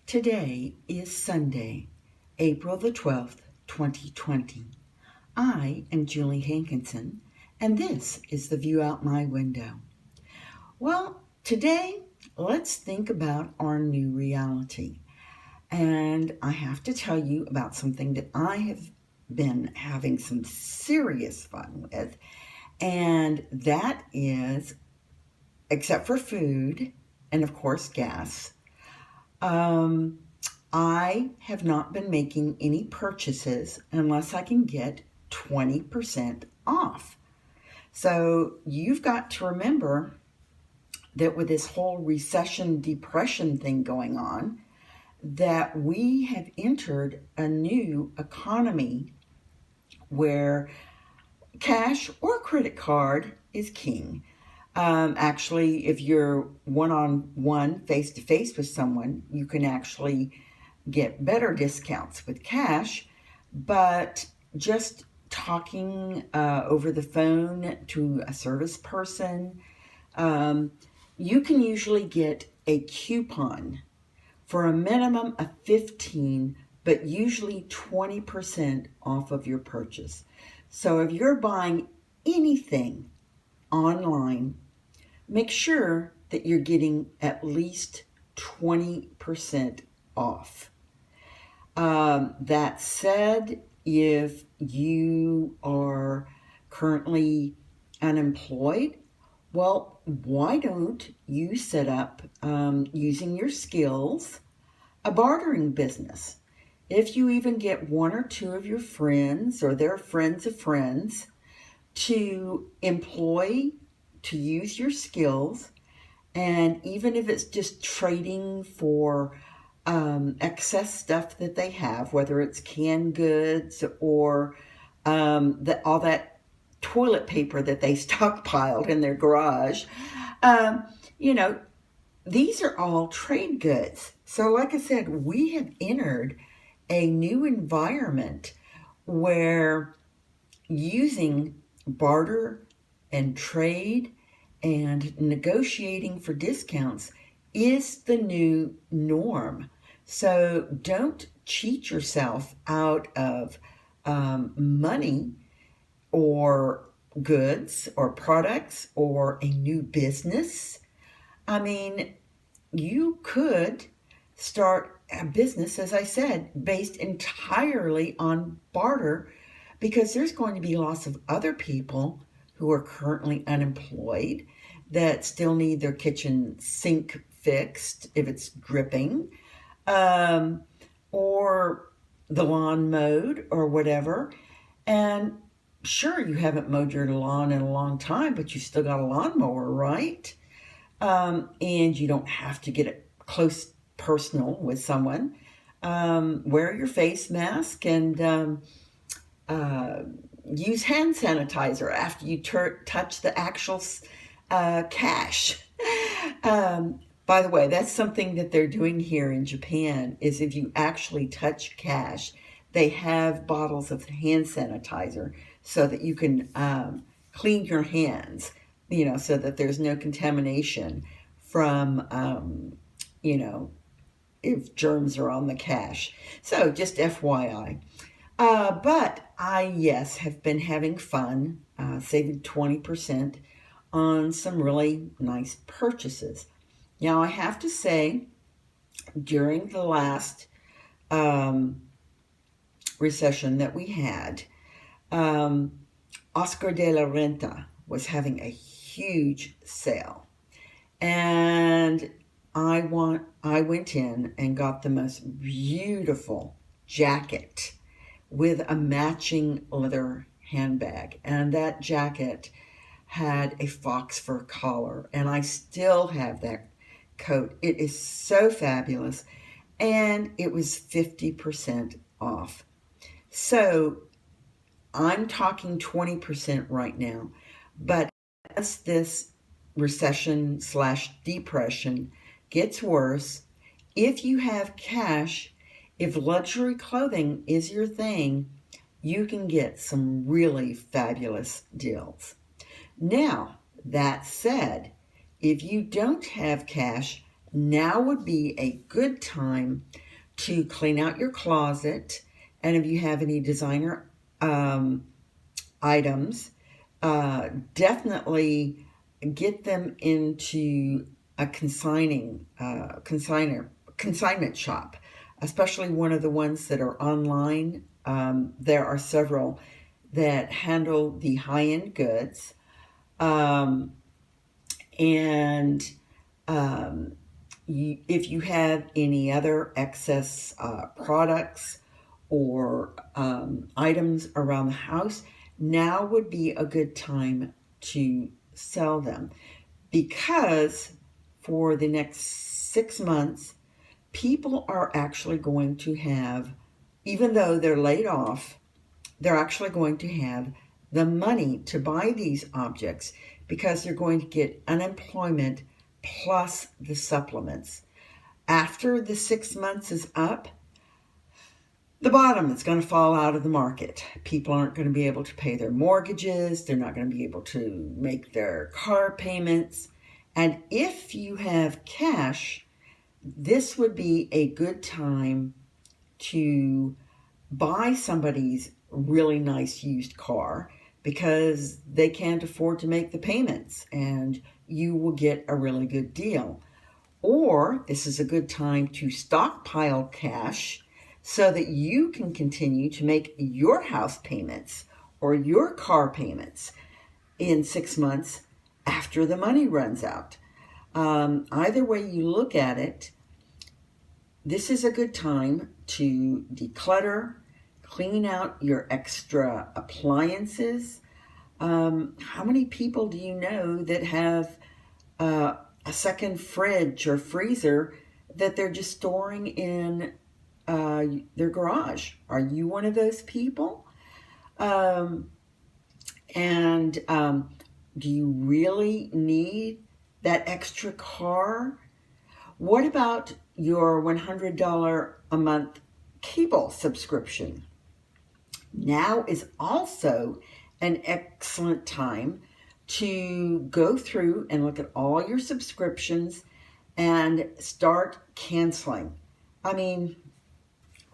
Today is Sunday, April the 12th, 2020. I am Julie Hankinson, and this is the view out my window. Well, today, let's think about our new reality. And I have to tell you about something that I have been having some serious fun with, and that is, except for food and of course gas, I have not been making any purchases unless I can get 20% off. So you've got to remember that with this whole recession depression thing going on, that we have entered a new economy where cash or credit card is king. Actually, if you're one-on-one, face-to-face with someone, you can actually get better discounts with cash, but just talking over the phone to a service person, you can usually get a coupon for a minimum of 15, but usually 20% off of your purchase. So if you're buying anything online, make sure that you're getting at least 20% off. That said, if you are currently unemployed, well, why don't you set up, using your skills, a bartering business? If you even get one or two of your friends or their friends of friends to employ, to use your skills, and even if it's just trading for excess stuff that they have, whether it's canned goods or all that toilet paper that they stockpiled in their garage, you know, these are all trade goods. So like I said, we have entered a new environment where using barter and trade and negotiating for discounts is the new norm. So don't cheat yourself out of money or goods or products or a new business. I mean, you could start a business, as I said, based entirely on barter, because there's going to be lots of other people who are currently unemployed that still need their kitchen sink fixed if it's dripping, or the lawn mowed or whatever. And sure, you haven't mowed your lawn in a long time, but you still got a lawnmower, right? And you don't have to get it close personal with someone. Wear your face mask and use hand sanitizer after you touch the actual cash. By the way, that's something that they're doing here in Japan, is if you actually touch cash, they have bottles of hand sanitizer so that you can clean your hands, so that there's no contamination from, if germs are on the cash. So just FYI. But I, yes, have been having fun saving 20% on some really nice purchases. Now, I have to say, during the last recession that we had, Oscar de la Renta was having a huge sale. And I went in and got the most beautiful jacket with a matching leather handbag. And that jacket had a fox fur collar. And I still have that coat. It is so fabulous. And it was 50% off. So I'm talking 20% right now. But as this recession/depression gets worse, if you have cash, if luxury clothing is your thing, you can get some really fabulous deals. Now, that said, if you don't have cash, now would be a good time to clean out your closet. And if you have any designer items, definitely get them into a consignment shop, especially one of the ones that are online. There are several that handle the high-end goods. And if you have any other excess products or items around the house, now would be a good time to sell them, because for the next 6 months, people are actually going to have, even though they're laid off, they're actually going to have the money to buy these objects because they're going to get unemployment plus the supplements. After the 6 months is up, the bottom is going to fall out of the market. People aren't going to be able to pay their mortgages. They're not going to be able to make their car payments. And if you have cash, this would be a good time to buy somebody's really nice used car because they can't afford to make the payments, and you will get a really good deal. Or this is a good time to stockpile cash so that you can continue to make your house payments or your car payments in 6 months after the money runs out. Either way you look at it, this is a good time to declutter, clean out your extra appliances. How many people do you know that have a second fridge or freezer that they're just storing in their garage? Are you one of those people? And do you really need that extra car? What about your $100 a month cable subscription? Now is also an excellent time to go through and look at all your subscriptions and start canceling. I mean,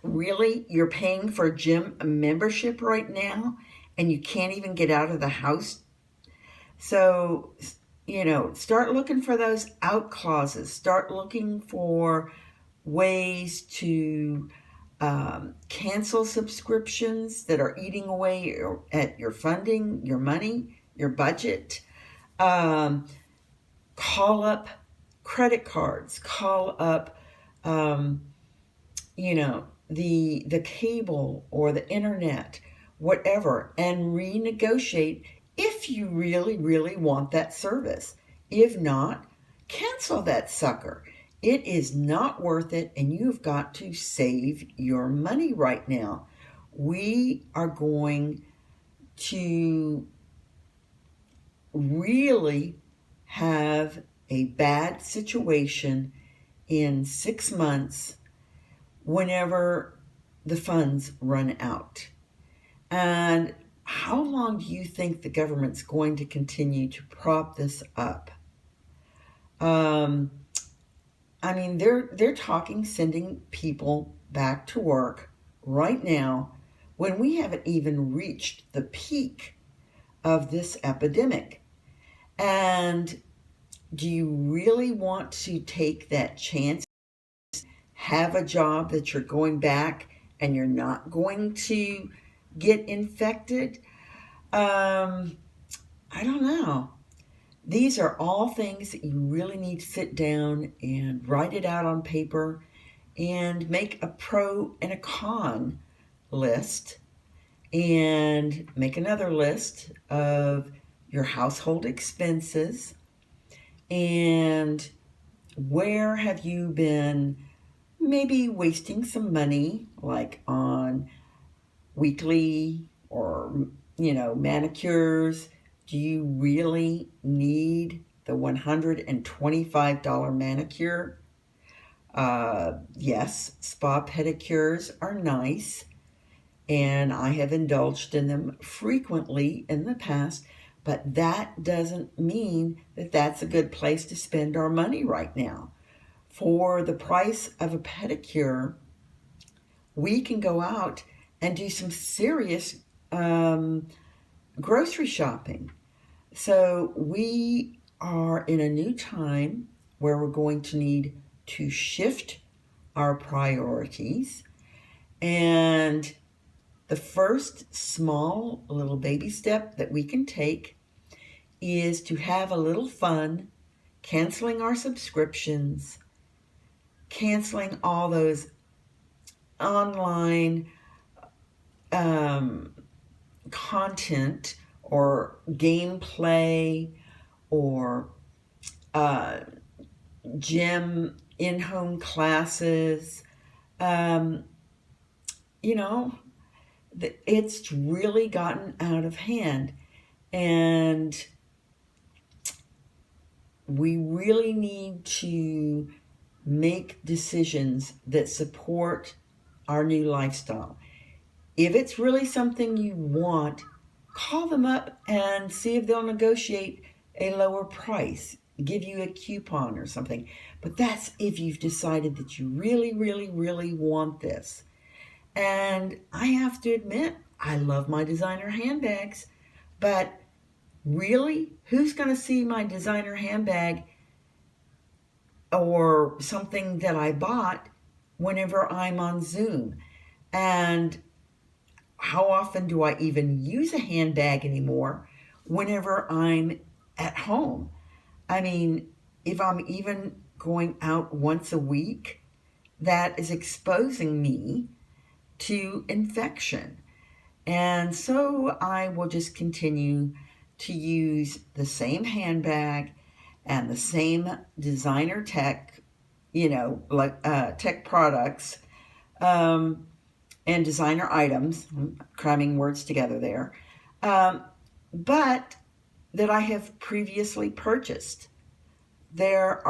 really, you're paying for a gym membership right now and you can't even get out of the house. So, start looking for those out clauses. Start looking for ways to cancel subscriptions that are eating away at your funding, your money, your budget. Call up credit cards. Call up, the cable or the internet, whatever, and renegotiate if you really, really want that service. If not, cancel that sucker. It is not worth it, and you've got to save your money right now. We are going to really have a bad situation in 6 months whenever the funds run out. And how long do you think the government's going to continue to prop this up? They're talking sending people back to work right now when we haven't even reached the peak of this epidemic. And do you really want to take that chance, have a job that you're going back and you're not going to get infected? I don't know. These are all things that you really need to sit down and write it out on paper and make a pro and a con list, and make another list of your household expenses and where have you been maybe wasting some money, like on weekly or manicures. Do you really need the $125 manicure? Yes, spa pedicures are nice, and I have indulged in them frequently in the past, but that doesn't mean that that's a good place to spend our money right now. for the price of a pedicure, we can go out and do some serious grocery shopping. So we are in a new time where we're going to need to shift our priorities. And the first small little baby step that we can take is to have a little fun canceling our subscriptions, canceling all those online content or gameplay or gym in-home classes. It's really gotten out of hand, and we really need to make decisions that support our new lifestyle. If it's really something you want, call them up and see if they'll negotiate a lower price, give you a coupon or something. But that's if you've decided that you really, really, really want this. And I have to admit, I love my designer handbags, but really, who's going to see my designer handbag or something that I bought whenever I'm on Zoom? And how often do I even use a handbag anymore whenever I'm at home? I mean, if I'm even going out once a week, that is exposing me to infection. And so I will just continue to use the same handbag and the same designer tech, tech products, and designer items, I'm cramming words together there, but that I have previously purchased. That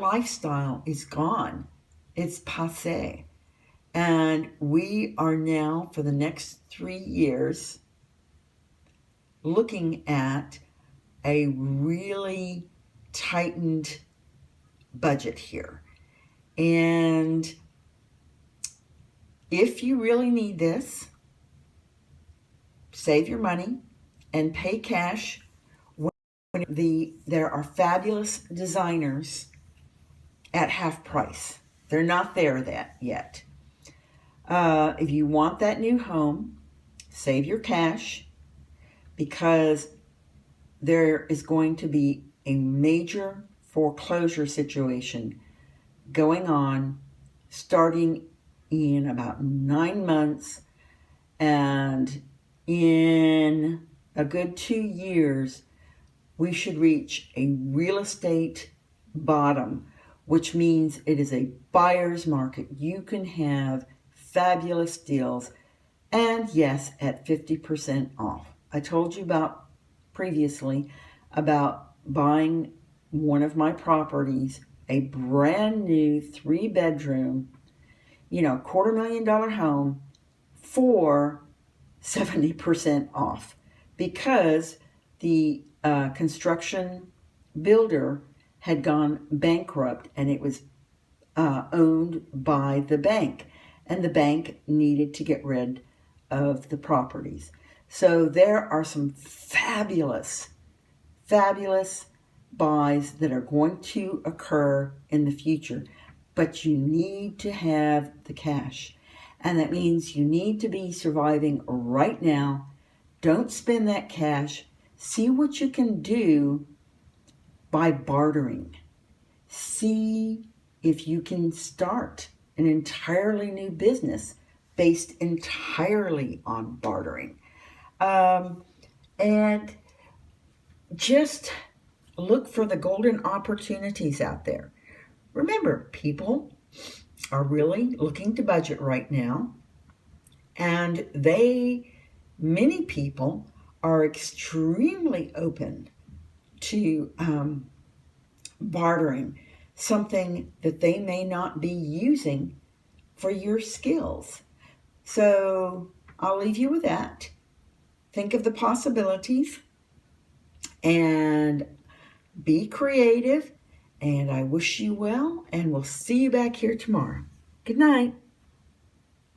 lifestyle is gone. It's passé. And we are now, for the next 3 years, looking at a really tightened budget here. And if you really need this, save your money and pay cash. There are fabulous designers at half price. They're not there yet. If you want that new home, save your cash, because there is going to be a major foreclosure situation going on starting in about 9 months, and in a good 2 years, we should reach a real estate bottom, which means it is a buyer's market. You can have fabulous deals, and yes, at 50% off. I told you previously about buying one of my properties, a brand new 3-bedroom, $250,000 home for 70% off, because the construction builder had gone bankrupt and it was owned by the bank, and the bank needed to get rid of the properties. So there are some fabulous buys that are going to occur in the future, but you need to have the cash. And that means you need to be surviving right now. Don't spend that cash. See what you can do by bartering. See if you can start an entirely new business based entirely on bartering. And just look for the golden opportunities out there. Remember, people are really looking to budget right now, and many people are extremely open to bartering something that they may not be using for your skills. So I'll leave you with that. Think of the possibilities and be creative And I wish you well, and we'll see you back here tomorrow. Good night.